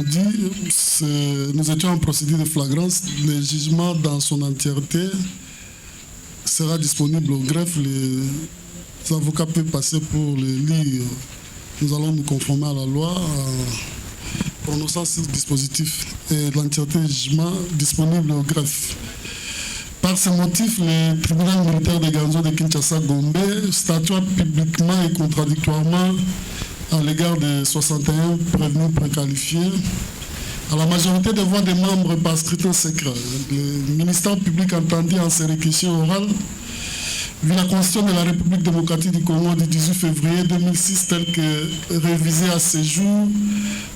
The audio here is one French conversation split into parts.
l'ont dit, nous étions en procédure de flagrance. Le jugement dans son entièreté sera disponible au greffe. Les avocats peuvent passer pour le lire. Nous allons nous conformer à la loi en prononçant ce dispositif et l'entièreté du jugement disponible au greffe. Par ce motif, le tribunal militaire de Ganzo de Kinshasa-Gombe statua publiquement et contradictoirement à l'égard des 61 prévenus préqualifiés à la majorité des voix des membres par scrutin secret. Le ministère public entendit en ses réquisitions orales, vu la Constitution de la République démocratique du Congo du 18 février 2006 telle que révisée à ce jour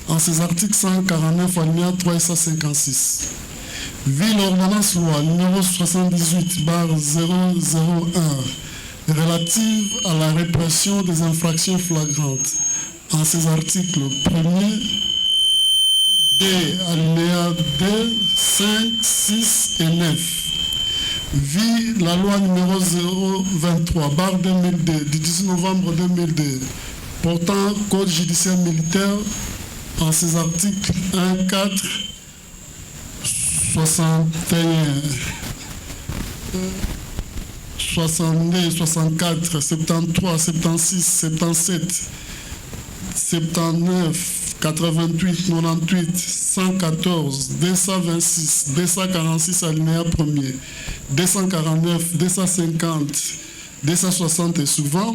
en ses articles 149 alinéa 3 et 156. Vu l'ordonnance loi numéro 78/001 relative à la répression des infractions flagrantes en ses articles 1er, D, alinéa 2, 5, 6 et 9. Vu la loi numéro 023/2002 du 18 novembre 2002 portant code judiciaire militaire en ses articles 1, 4, 61, 62, 64, 73, 76, 77, 79, 88, 98, 114, 226, 246 alinéa 1er, 249, 250, 260 et souvent,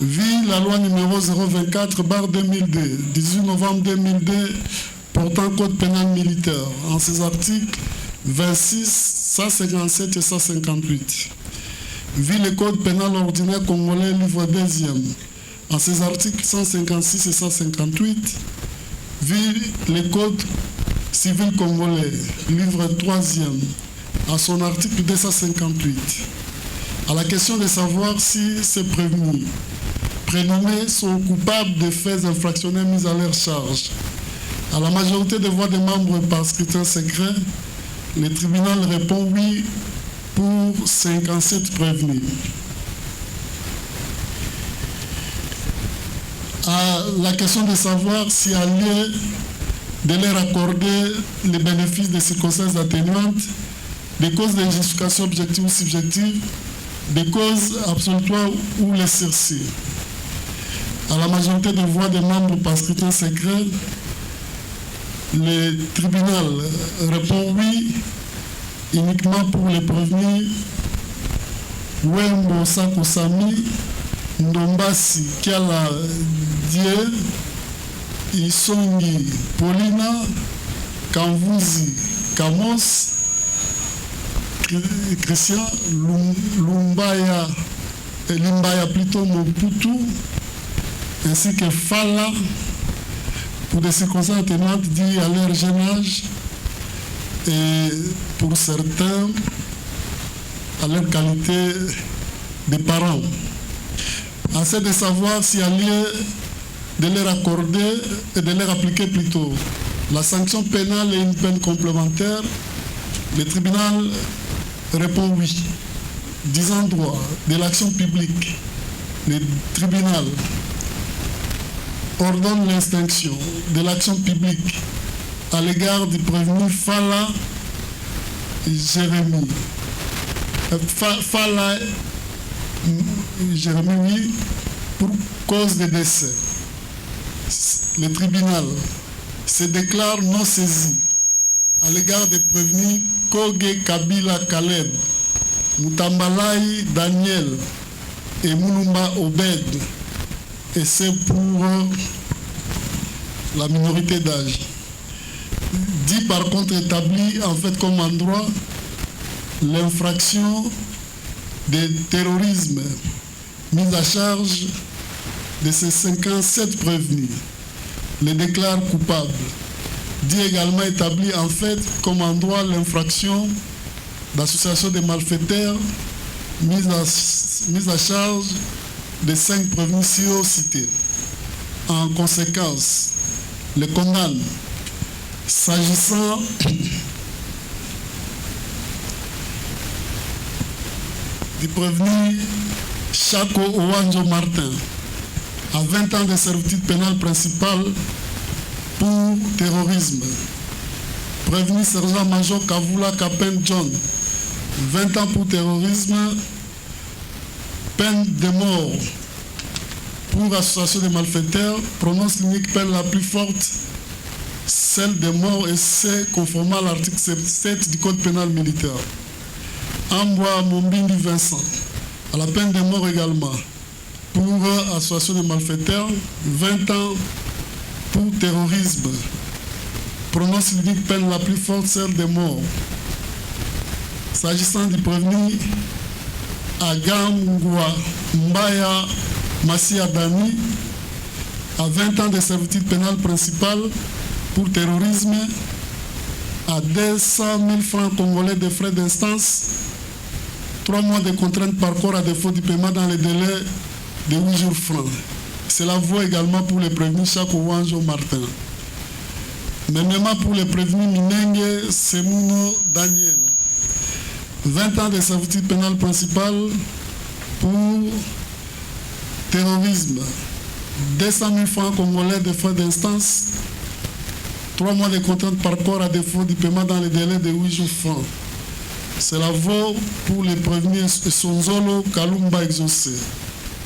vu la loi numéro 024/2002, 18 novembre 2002, portant code pénal militaire en ses articles 26, 157 et 158. Vu le code pénal ordinaire congolais livre 2e en ses articles 156 et 158. Vu le code civil congolais livre 3e à son article 258. À la question de savoir si ces prévenus prénommés sont coupables de faits infractionnels mis à leur charge, à la majorité des voix des membres par scrutin secret, le tribunal répond oui pour 57 prévenus. À la question de savoir s'il y a lieu de leur accorder les bénéfices des circonstances atténuantes, des causes de justification objective ou subjective, des causes absolutoires ou les sursis. À la majorité des voix des membres par scrutin secret, le tribunal répond oui uniquement pour les prévenus Wembo Sakosami, Ndombasi Kiala Die, Isongi Paulina, Kamvuzi Kamos, Christian Limbaya plutôt Mobutu, ainsi que Fala, pour des circonstances atténuantes dues à leur jeune âge et pour certains à leur qualité de parents. Assez de savoir s'il y a lieu de leur accorder et de leur appliquer plutôt la sanction pénale et une peine complémentaire, le tribunal répond oui. Disant droit de l'action publique, le tribunal ordonne l'extinction de l'action publique à l'égard du prévenu Fala Jérémy. Fala Jérémy, oui, pour cause de décès. Le tribunal se déclare non saisi à l'égard des prévenus Koge Kabila Kaleb, Mutambalai Daniel et Mulumba Obed, et c'est pour la minorité d'âge. Dit par contre établi en fait comme endroit l'infraction de terrorisme mise à charge de ces 57 prévenus, les déclare coupables. Dit également établi en fait comme endroit l'infraction d'association de malfaiteurs mise à charge des 5 prévenus cités. En conséquence, le condamne. S'agissant du prévenu Chako Owanjo Martin, à 20 ans de servitude pénale principale pour terrorisme. Prévenu sergent-major Kavula Kapen John, 20 ans pour terrorisme, peine de mort pour association de malfaiteurs, prononce l'unique peine la plus forte, celle de mort, et c'est conformément à l'article 7 du Code pénal militaire. Amboa Mombindi Vincent, à la peine de mort également, pour association de malfaiteurs, 20 ans pour terrorisme, prononce l'unique peine la plus forte, celle de mort. S'agissant du prévenu Agangwa Mbaya Massi Adami, à 20 ans de servitude pénale principale pour terrorisme, à 200 000 francs congolais de frais d'instance, 3 mois de contrainte par corps à défaut du paiement dans les délais de 8 jours francs. Cela vaut également pour les prévenus Chako Wanjo Martin. Même pour les prévenus Minenge Semuno Daniel, 20 ans de servitude pénale principale pour terrorisme, 200 000 francs congolais de frais d'instance, 3 mois de contrainte par corps à défaut du paiement dans les délais de 8 jours francs. Cela vaut pour les prévenus Sonzolo Kalumba exaucé.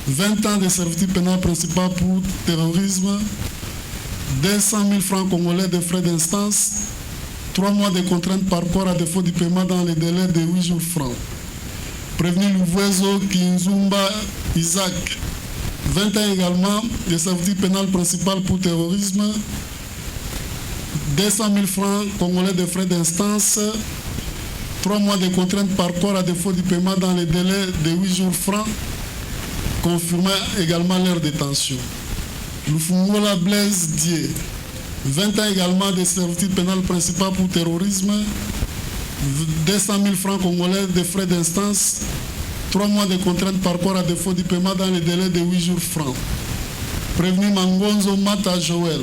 20 ans de servitude pénale principale pour terrorisme, 200 000 francs congolais de frais d'instance, 3 mois de contrainte par corps à défaut du paiement dans les délais de 8 jours francs. Prévenu Louvoiso Kinzumba Isaac, 20 ans également de servitude pénale principale pour terrorisme, 200 000 francs congolais de frais d'instance, 3 mois de contrainte par corps à défaut du paiement dans les délais de 8 jours francs, confirmant également leur détention. Lufungola Blaise Dié, 20 ans également de servitude pénale principale pour terrorisme, 200 000 francs congolais de frais d'instance, 3 mois de contrainte par corps à défaut du paiement dans les délais de 8 jours francs. Prévenu Mangonzo Mata Joël,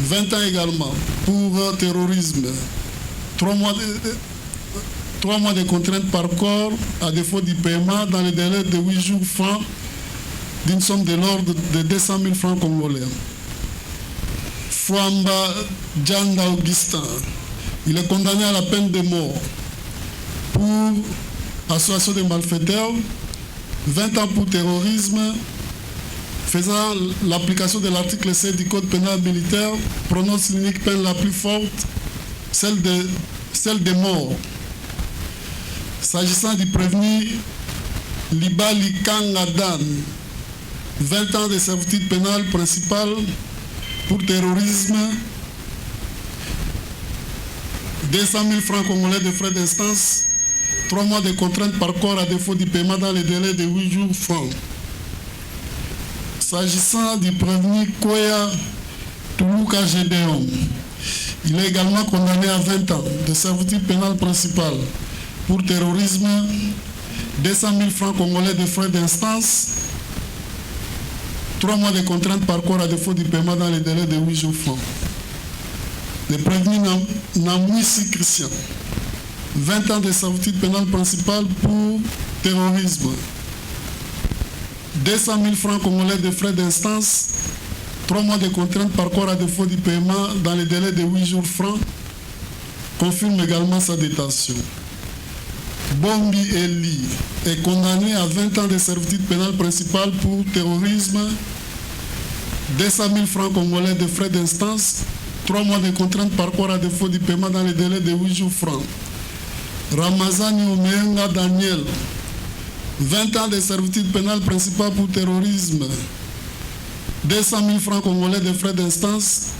20 ans également pour terrorisme, 3 mois de contrainte par corps à défaut du paiement dans les délais de 8 jours francs d'une somme de l'ordre de 200 000 francs congolais. Fouamba Djanda Augustin, il est condamné à la peine de mort pour association de malfaiteurs, 20 ans pour terrorisme, faisant l'application de l'article 7 du Code pénal militaire, prononce l'unique peine la plus forte, celle de mort. S'agissant du prévenu Libali Kangadan, 20 ans de servitude pénale principale pour terrorisme, 200 000 francs congolais de frais d'instance, 3 mois de contrainte par corps à défaut du paiement dans les délais de 8 jours francs. S'agissant du prévenu Koya Toulouka Gédéon, il est également condamné à 20 ans de servitude pénale principale pour terrorisme, 200 000 francs congolais de frais d'instance, 3 mois de contrainte par corps à défaut du paiement dans les délais de 8 jours francs. Le prévenu Namouissi Christian, 20 ans de servitude pénale principale pour terrorisme, 200 000 francs congolais de frais d'instance, 3 mois de contrainte par corps à défaut du paiement dans les délais de 8 jours francs, confirme également sa détention. Bombi Eli est condamné à 20 ans de servitude pénale principale pour terrorisme, 200 000 francs congolais de frais d'instance, 3 mois de contrainte par corps à défaut du paiement dans les délais de 8 jours francs. Ramazani Omeyenga Daniel, 20 ans de servitude pénale principale pour terrorisme, 200 000 francs congolais de frais d'instance,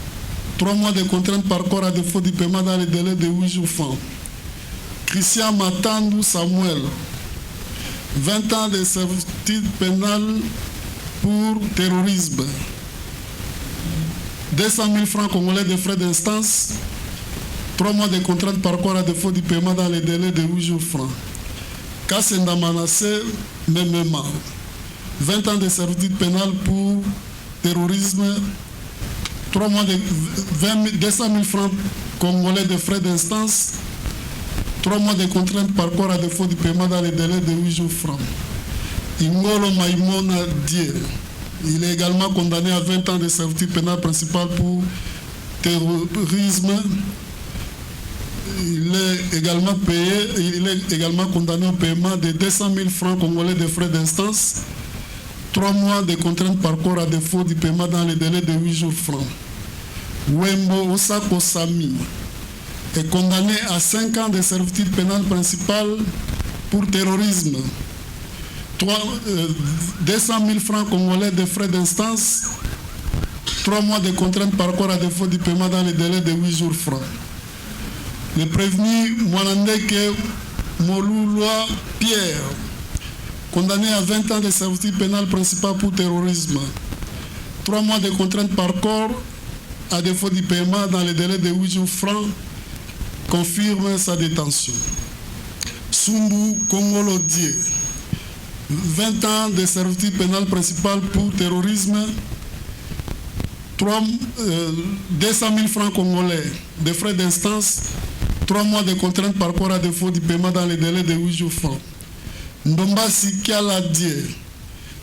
3 mois de contrainte par corps à défaut du paiement dans les délais de 8 jours francs. Christian Matandou Samuel, 20 ans de servitude pénale pour terrorisme, 200 000 francs congolais de frais d'instance, 3 mois de contrainte par corps à défaut du paiement dans les délais de 8 jours francs. Kassenda Manassé Memema, 20 ans de servitude pénale pour terrorisme, 3 mois de 200 000 francs congolais de frais d'instance, 3 mois de contrainte par corps à défaut du paiement dans les délais de 8 jours francs. Ingolo Maïmona Die, il est également condamné à 20 ans de servitude pénale principale pour terrorisme. Il est également condamné au paiement de 200 000 francs congolais de frais d'instance, 3 mois de contrainte par corps à défaut du paiement dans les délais de 8 jours francs. Wembo Osako Sami est condamné à 5 ans de servitude pénale principale pour terrorisme, 200 000 francs congolais de frais d'instance, 3 mois de contrainte par corps à défaut du paiement dans les délais de 8 jours francs. Le prévenu Mwanandeke Moluloa Pierre, condamné à 20 ans de servitude pénale principale pour terrorisme, 3 mois de contrainte par corps à défaut du paiement dans les délais de 8 jours francs, confirme sa détention. Sumbu Kongolo Die, 20 ans de servitude pénale principale pour terrorisme, 200 000 francs congolais de frais d'instance, 3 mois de contrainte par corps à défaut du paiement dans les délais de 8 jours francs. Ndomba Sikiala Die,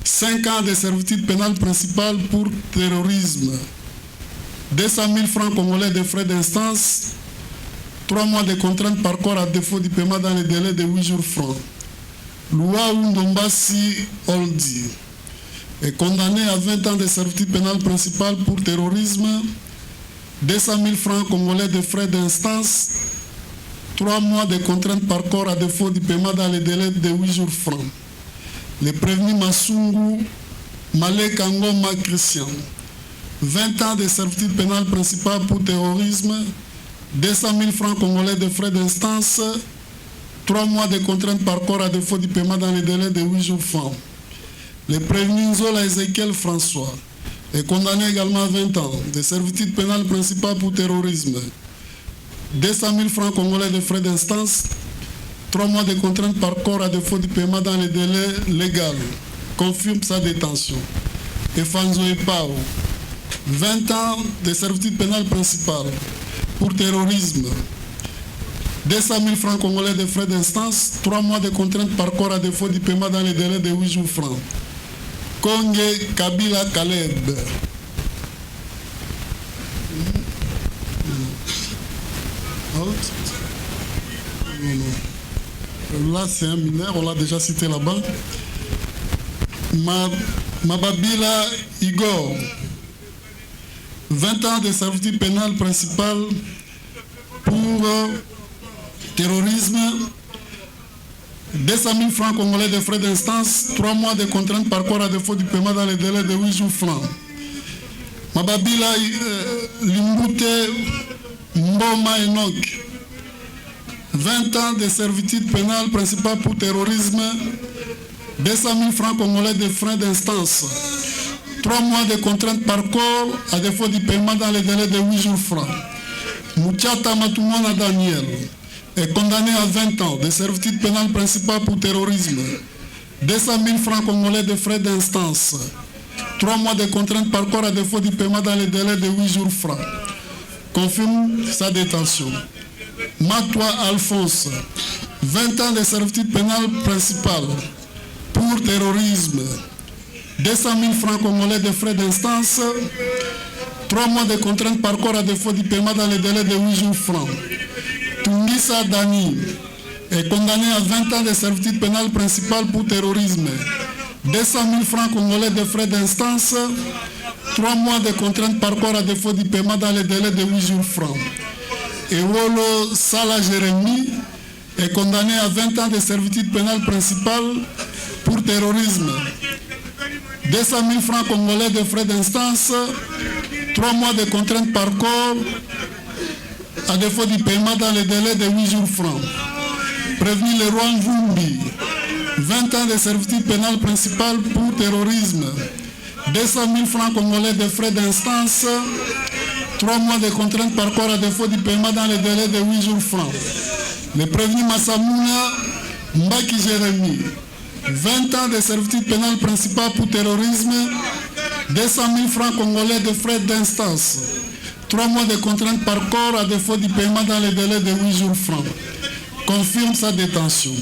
5 ans de servitude pénale principale pour terrorisme, 200 000 francs congolais de frais d'instance, 3 mois de contrainte par corps à défaut du paiement dans les délais de 8 jours francs. Louaou Ndombasi Oldi est condamné à 20 ans de servitude pénale principale pour terrorisme, 200 000 francs congolais de frais d'instance, 3 mois de contrainte par corps à défaut du paiement dans les délais de 8 jours francs. Le prévenu Masungu Malek Angoma Christian, 20 ans de servitude pénale principale pour terrorisme, 200 000 francs congolais de frais d'instance, 3 mois de contrainte par corps à défaut du paiement dans les délais de 8 jours francs. Le prévenu Nzola Ezekiel François est condamné également à 20 ans de servitude pénale principale pour terrorisme, 200 000 francs congolais de frais d'instance, 3 mois de contrainte par corps à défaut du paiement dans les délais légaux, confirme sa détention. Et Fanzo Epao, 20 ans de servitude pénale principale pour terrorisme, 200 000 francs congolais de frais d'instance, 3 mois de contrainte par corps à défaut du paiement dans les délais de 8 jours francs. Kongé Kabila Kaleb. Là, c'est un mineur, on l'a déjà cité là-bas. Mababila Igor, 20 ans de servitude pénale principale pour terrorisme, 200 000 francs congolais de frais d'instance, 3 mois de contrainte par corps à défaut du paiement dans les délais de 8 jours francs. Mababila Limbute Mboma Enoch, 20 ans de servitude pénale principale pour terrorisme, 200 000 francs congolais de frais d'instance, 3 mois de contrainte par corps à défaut du paiement dans les délais de 8 jours francs. Mouchata Matumona Daniel est condamné à 20 ans de servitude pénale principale pour terrorisme, 200 000 francs congolais de frais d'instance, 3 mois de contrainte par corps à défaut du paiement dans les délais de 8 jours francs. Confirme sa détention. Matoua Alphonse, 20 ans de servitude pénale principale pour terrorisme, 200 000 francs congolais de frais d'instance, 3 mois de contrainte par corps à défaut du paiement dans les délais de 8 jours francs. Tungisa Dani est condamné à 20 ans de servitude pénale principale pour terrorisme, 200 000 francs congolais de frais d'instance, 3 mois de contrainte par corps à défaut du paiement dans les délais de 8 jours francs. Ewolo Sala Jérémy est condamné à 20 ans de servitude pénale principale pour terrorisme, 200 000 francs congolais de frais d'instance, 3 mois de contrainte par corps à défaut du paiement dans les délais de 8 jours francs. Prévenu le roi Vumbi, 20 ans de servitude pénale principale pour terrorisme, 200 000 francs congolais de frais d'instance, 3 mois de contrainte par corps à défaut du paiement dans les délais de 8 jours francs. Le prévenu Massamouna Mbaki Jérémy, 20 ans de servitude pénale principale pour terrorisme, 200 000 francs congolais de frais d'instance, 3 mois de contrainte par corps à défaut du paiement dans les délais de 8 jours francs. Confirme sa détention.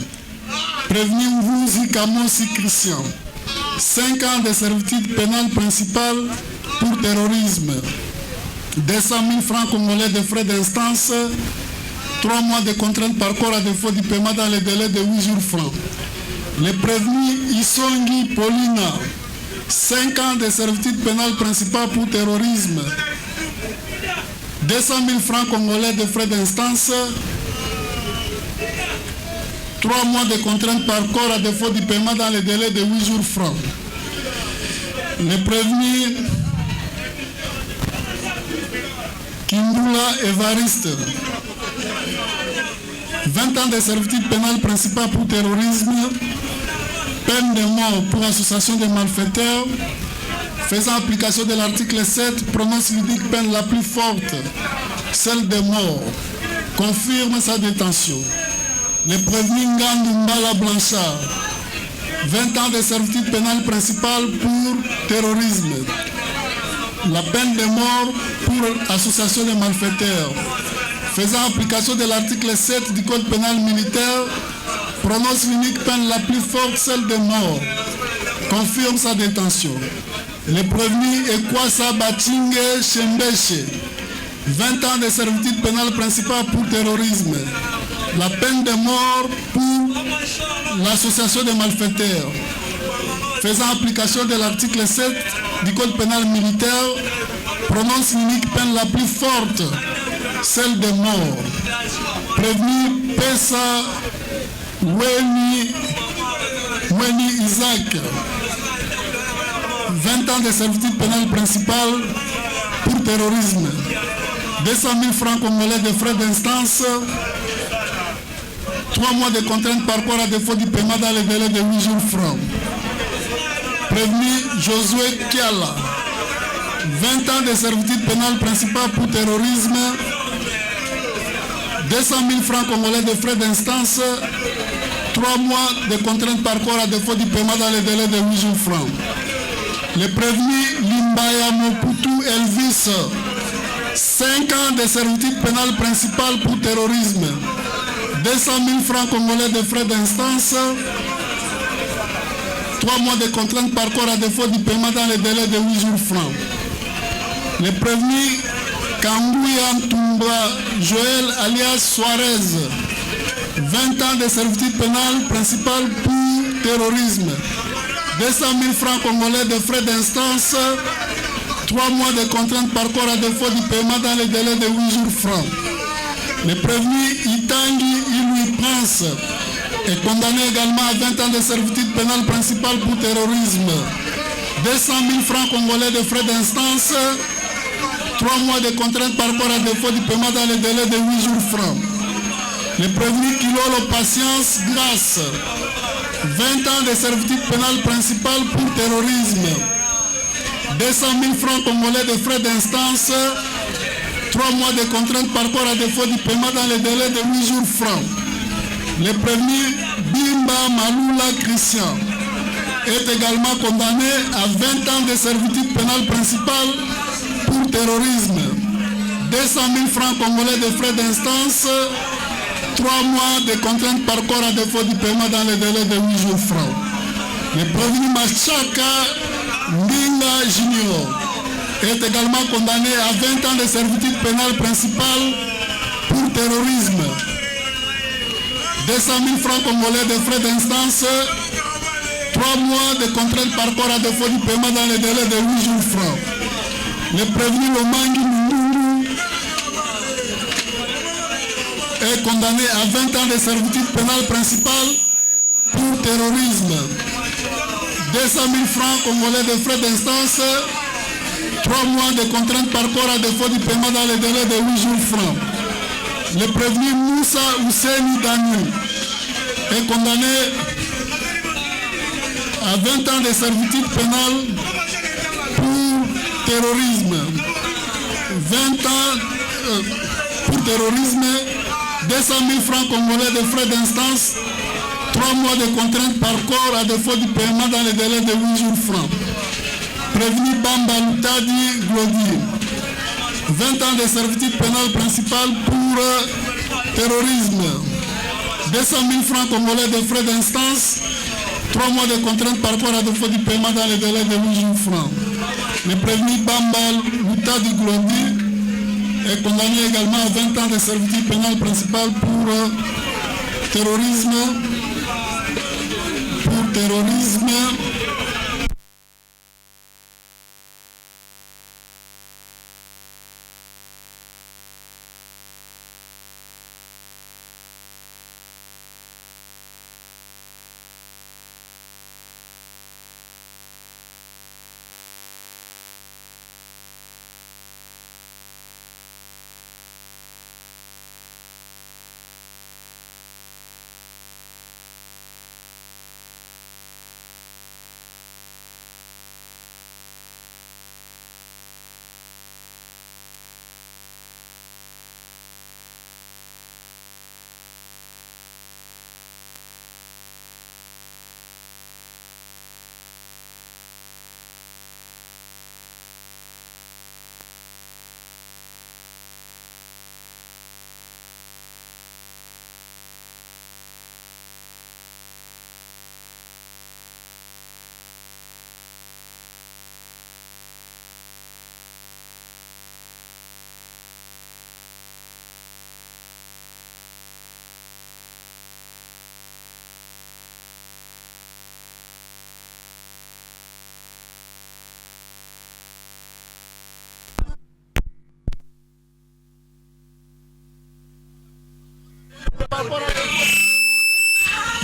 Prévenu Mvouzi Kamosi Christian, 5 ans de servitude pénale principale pour terrorisme, 200 000 francs congolais de frais d'instance, 3 mois de contrainte par corps à défaut du paiement dans les délais de 8 jours francs. Les prévenus Isongi Paulina, 5 ans de servitude pénale principale pour terrorisme, 200 000 francs congolais de frais d'instance, 3 mois de contrainte par corps à défaut du paiement dans les délais de 8 jours francs. Les prévenus Kimbula Evariste, 20 ans de servitude pénale principale pour terrorisme, peine de mort pour association de malfaiteurs, faisant application de l'article 7, prononce l'unique peine la plus forte, celle de mort, confirme sa détention. Le prévenu Ngandou Mbala Blanchard, 20 ans de servitude pénale principale pour terrorisme, la peine de mort pour association de malfaiteurs, faisant application de l'article 7 du Code pénal militaire, prononce l'unique peine la plus forte, celle de mort, confirme sa détention. Le prévenu Ekwasa Batingue Chembeche, 20 ans de servitude pénale principale pour terrorisme, la peine de mort pour l'association de malfaiteurs, faisant application de l'article 7 du Code pénal militaire, prononce l'unique peine la plus forte, celle de mort. Prévenu Pessa Weni Isaac, 20 ans de servitude pénale principale pour terrorisme, 200 000 francs congolais de frais d'instance, 3 mois de contrainte par corps à défaut du paiement dans les délais de 8 jours francs. Prévenu Josué Kiala, 20 ans de servitude pénale principale pour terrorisme, 200 000 francs congolais de frais d'instance, 3 mois de contrainte par corps à défaut du paiement dans les délais de 8 jours francs. Le prévenu Limbaya Moputu Elvis, 5 ans de servitude pénale principale pour terrorisme, 200 000 francs congolais de frais d'instance, 3 mois de contrainte par corps à défaut du paiement dans les délais de 8 jours francs. Le prévenu Kambouya Ntumba Joël alias Suarez, 20 ans de servitude pénale principale pour terrorisme, 200 000 francs congolais de frais d'instance, 3 mois de contrainte par corps à défaut du paiement dans les délais de 8 jours francs. Le prévenu Itangi Ilui Prince est condamné également à 20 ans de servitude pénale principale pour terrorisme, 200 000 francs congolais de frais d'instance, 3 mois de contrainte par corps à défaut du paiement dans les délais de 8 jours francs. Le prévenu Kilolo Patience Grâce, 20 ans de servitude pénale principale pour terrorisme, 200 000 francs congolais de frais d'instance, 3 mois de contrainte par corps à défaut du paiement dans les délais de 8 jours francs. Le prévenu Bimba Maloula Christian est également condamné à 20 ans de servitude pénale principale pour terrorisme, 200 000 francs congolais de frais d'instance, 3 mois de contrainte par corps à défaut du paiement dans les délais de 8 jours francs. Le prévenu Machaka Ndinga Junior est également condamné à 20 ans de servitude pénale principale pour terrorisme, 200 000 francs congolais de frais d'instance, 3 mois de contrainte par corps à défaut du paiement dans les délais de 8 jours francs. Le prévenu Lomangi Munduru est condamné à 20 ans de servitude pénale principale pour terrorisme, 200 000 francs congolais de frais d'instance, 3 mois de contrainte par corps à défaut du paiement dans les délais de 8 jours francs. Le prévenu Moussa Ouseni Dani est condamné à 20 ans de servitude pénale pour terrorisme, 20 ans pour terrorisme, 200 000 francs congolais de frais d'instance, 3 mois de contrainte par corps à défaut du paiement dans les délais de 8 jours francs. Prévenu Bamba Lutadi Glodi, 20 ans de servitude pénale principale pour terrorisme, 200 000 francs congolais de frais d'instance, 3 mois de contrainte par corps à défaut du paiement dans les délais de 8 jours francs. Le prévenu Bamba Lutadi Glodi est condamné également à 20 ans de servitude pénale principale pour terrorisme.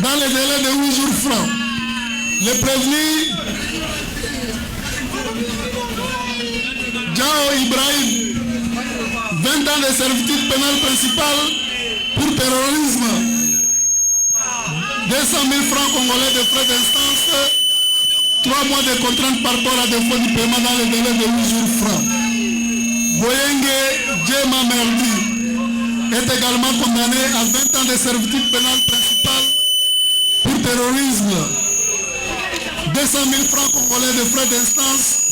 Dans les délais de 8 jours francs, le prévenu Jao Ibrahim, 20 ans de servitude pénale principale pour terrorisme, 200 000 francs congolais de frais d'instance, 3 mois de contrainte par rapport à défaut du paiement dans les délais de 8 jours francs. Boyenge Djema Merdi est également condamné à 20 ans de servitude pénale principale pour terrorisme, 200 000 francs congolais de frais d'instance,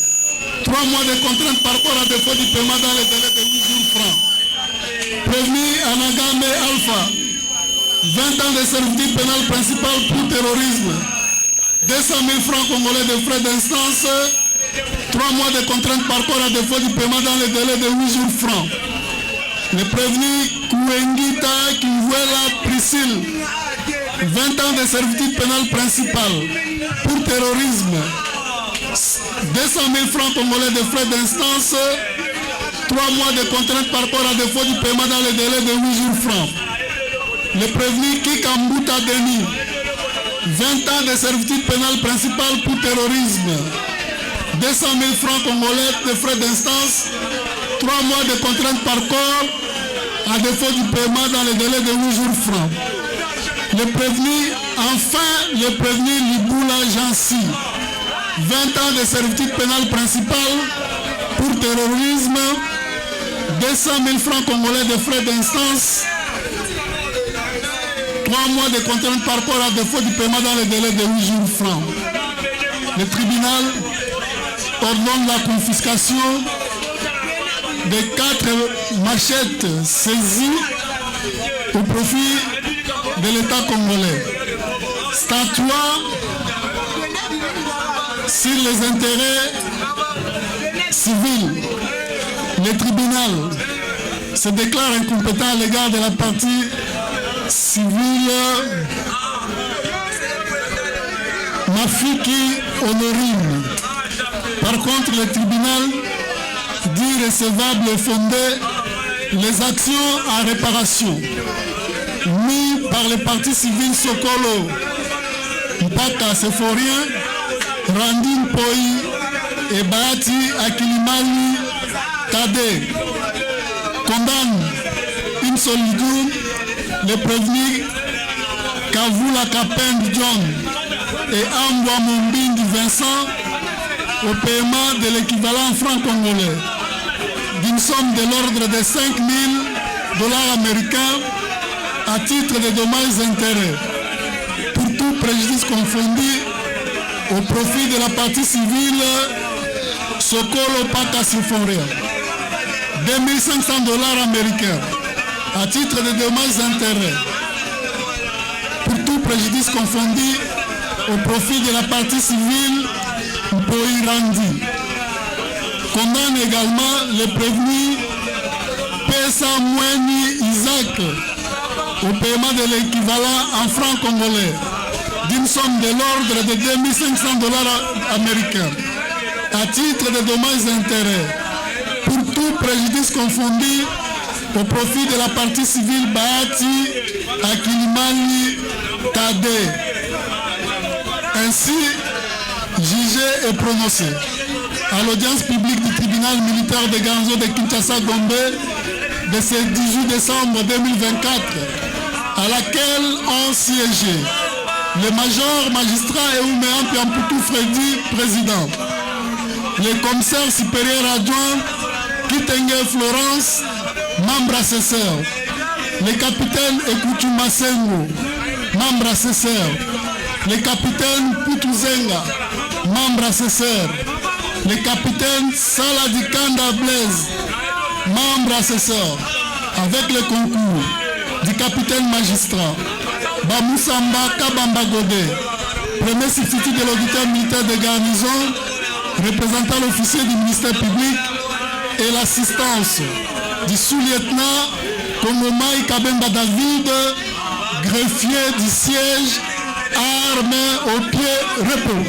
3 mois de contrainte par rapport à défaut du paiement dans les délais de 8 jours francs. Prévenu Anagame Alpha, 20 ans de servitude pénale principale pour terrorisme, 200 000 francs congolais de frais d'instance, 3 mois de contrainte par rapport à défaut du paiement dans les délais de 8 jours francs. Le prévenu Kouengita Kivuela Priscille, 20 ans de servitude pénale principale pour terrorisme, 200 000 francs congolais de frais d'instance, 3 mois de contrainte par rapport à défaut du paiement dans les délais de 8 jours francs. Le prévenu Kikambuta Denis, 20 ans de servitude pénale principale pour terrorisme, 200 000 francs congolais de frais d'instance, 3 mois de contrainte par corps à défaut du paiement dans les délais de 8 jours francs. Le prévenu Liboula Jansi, 20 ans de servitude pénale principale pour terrorisme, 200 000 francs congolais de frais d'instance, 3 mois de contrainte par rapport à défaut du paiement dans les délais de 8 jours francs. Le tribunal ordonne la confiscation de 4 machettes saisies au profit de l'État congolais. Statuant sur les intérêts civils, le tribunal se déclare incompétent à l'égard de la partie civile Mafiki Honorine. Par contre, le tribunal dit recevable et fondé les actions en réparation mis par les partis civils Sokolo, Mpaka Seforien, Randin Poi et Bahati Akilimali Tade condamne une solitude les prévenus Kavula Kapend John et Ambwa Mombindi Vincent au paiement de l'équivalent franc congolais d'une somme de l'ordre de 5 000 $ américains à titre de dommages et intérêts pour tout préjudice confondu au profit de la partie civile Sokolo Paka Siforia. 2 500 $ américains à titre de dommages et intérêts pour tout préjudice confondu au profit de la partie civile Mpoirandi. Condamne également les prévenus Mouni Isaac au paiement de l'équivalent en francs congolais d'une somme de l'ordre de 2500 $ américains à titre de dommages et intérêts pour tout préjudice confondu au profit de la partie civile Bahati Akilimani Tade. Ainsi, jugé et prononcé à l'audience publique du tribunal militaire de Ganzo de Kinshasa-Gombe de ce 18 décembre 2024, à laquelle ont siégé le major magistrat Euméan Piampoutou Freddy, président, le commissaire supérieur adjoint Kitenge Florence, membre assesseur, le capitaine Ekutu Masengo, membre assesseur, le capitaine Putuzenga, membre assesseur, le capitaine Saladikanda Blaise, membre assesseur, avec le concours du capitaine magistrat Bamoussamba Kabamba Godé, premier substitut de l'auditeur militaire de garnison, représentant l'officier du ministère public, et l'assistance du sous-lieutenant Kongomai Kabemba David, greffier du siège, armé au pied repos.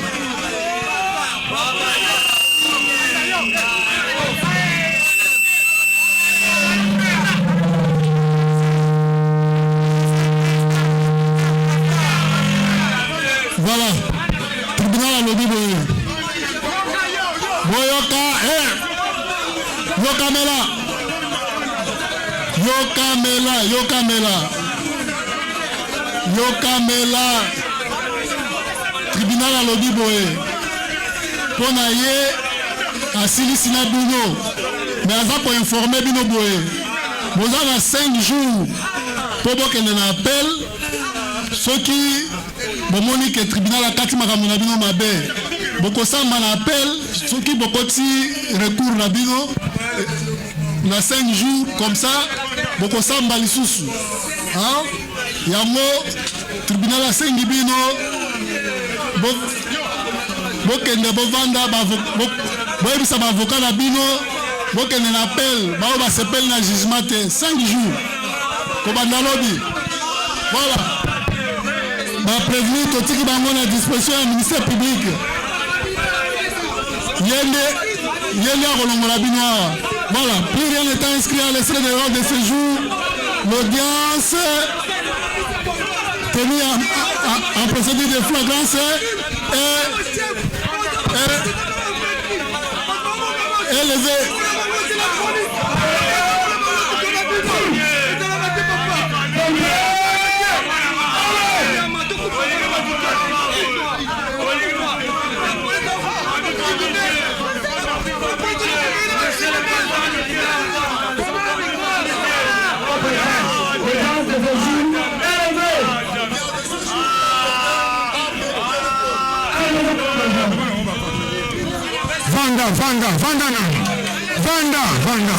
Voilà, tribunal à l'objet de Boyoka, Yokamela, Yokamela, Yokamela, Yokamela, tribunal à l'objet de Ponaye, Asilisina Bino, mais à pour informer Bino Boye. Vous avez 5 jours pour qu'il y ait un appel, ceux qui bomoni que tribunal a kati makamuna bino mabe boko samba na appel soki boko ti recours na bino na 5 jours comme ça boko samba lisusu hein yango tribunal a sengi bino bokende bovanda boyebisa bavocat na bino bokende na appel bao basepeli na jugement te 5 jours kobanda lobi voilà. Prévenu Totiki Bango à disposition du ministère public. Yende à Rolongola Binois. Voilà, plus rien n'est inscrit à l'extrait de l'ordre de séjour. L'audience tenue en procédure de flagrance est élevée. Vanda.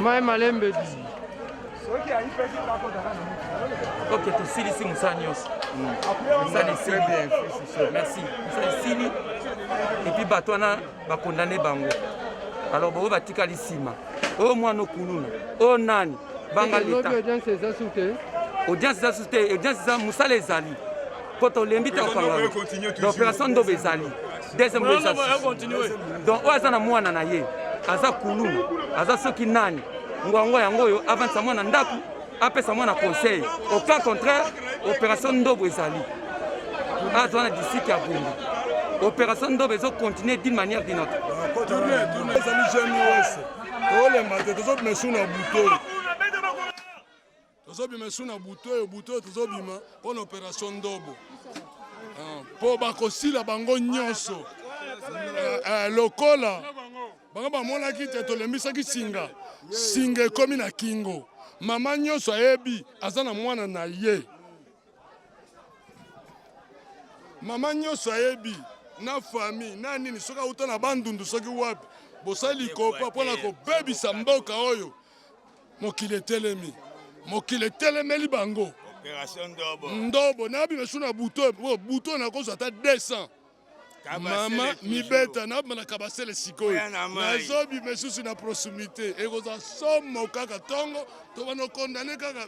Mai malembe di. Ok, tu sili si musanios. Ça les sili. Merci. Ça les sili. Et puis batona va condamner bango. Alors bon va tika lisima. Oh moi no kuluna. Oh nani. Banga lita. Audience ça souté. Audience ça souté. Audience ça musale zali. Quand on l'invite à parler. L'opération Ndobe zali. Deuxième continuer. Donc oazana mwana na ye. Aza kuluna. Aza soki nani. Ngwango yango yo avance mwana ndaku. Apesa mwana conseil. Au cas contraire, opération Ndobe zali. Azwana d'ici qui a bombé. Opération Ndobe zo continuer d'une manière ou d'une autre. Tourner les amis jeunes ouest. Oh les matés, tous mes sous na bouteille. Tous mes sous na bouteille, tous bima pour l'opération Ndobo. Pour bakosi la bango nyonso. Lokola. Bango ba mona ki teto lembisa ki singa. Singa komi na kingo. Mama nyonso ayebi azana mwana na ye. Mama nyonso ayebi na famille na nini soka uta na bandundu soki wapi bosali kopa pona ko bebisa mboka oyo mokile telemeli bango opération Ndobo na bi mesuna buto na kozo ata 200 mama mibeta na bana kabasele sikoyo na zobi mesusu na proximité e koza somo kaka tongo to bano condamner kaka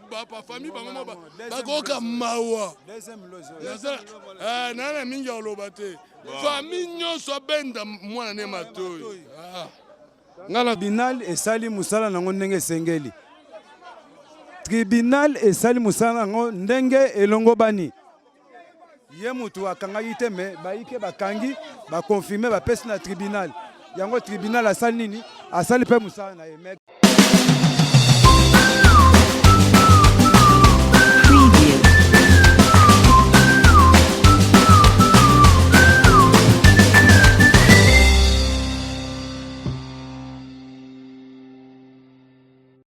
ba famille bango bakoka mawa nana mingi ya oloba te famille nyonso abenda mwana ne matoyi ngala tribunal esali musala nango ndenge esengeli tribunal esali musala nango ndenge elongo bani ye mutu akangaki te me bayike bakangi bakonfirme bapesi na tribunal yango tribunal asali nini asali mpe musala na ye